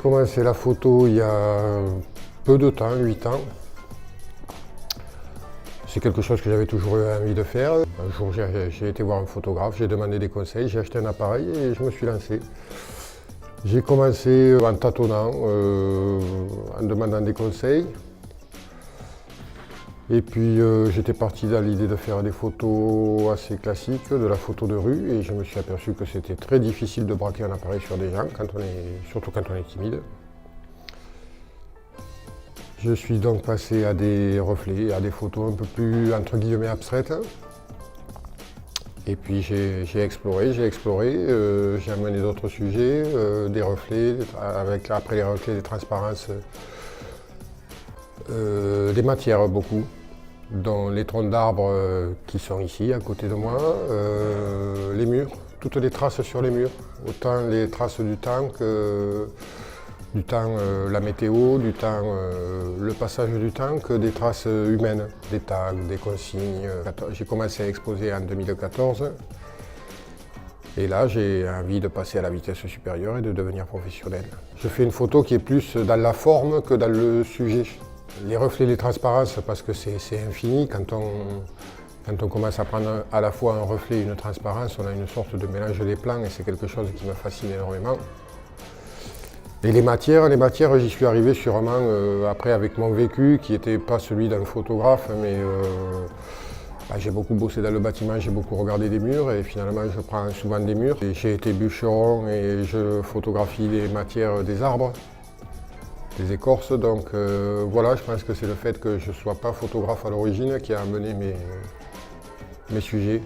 commencé la photo il y a peu de temps, 8 ans. C'est quelque chose que j'avais toujours eu envie de faire. Un jour, j'ai été voir un photographe, j'ai demandé des conseils, j'ai acheté un appareil et je me suis lancé. J'ai commencé en tâtonnant, en demandant des conseils. Et puis j'étais parti dans l'idée de faire des photos assez classiques, de la photo de rue, et je me suis aperçu que c'était très difficile de braquer un appareil sur des gens, surtout quand on est timide. Je suis donc passé à des reflets, à des photos un peu plus entre guillemets abstraites. Et puis j'ai exploré, j'ai amené d'autres sujets, des reflets, après les reflets, des transparences, des matières beaucoup, dont les troncs d'arbres qui sont ici à côté de moi, les murs, toutes les traces sur les murs, autant les traces du temps que la météo, le passage du temps, que des traces humaines, des tags, des consignes. J'ai commencé à exposer en 2014 et là j'ai envie de passer à la vitesse supérieure et de devenir professionnel. Je fais une photo qui est plus dans la forme que dans le sujet. Les reflets, les transparences, parce que c'est infini. Quand on commence à prendre à la fois un reflet et une transparence, on a une sorte de mélange des plans et c'est quelque chose qui me fascine énormément. Et les matières, j'y suis arrivé sûrement après avec mon vécu, qui n'était pas celui d'un photographe, mais j'ai beaucoup bossé dans le bâtiment, j'ai beaucoup regardé des murs et finalement je prends souvent des murs. J'ai été bûcheron et je photographie les matières des arbres, des écorces, donc voilà, je pense que c'est le fait que je ne sois pas photographe à l'origine qui a amené mes sujets.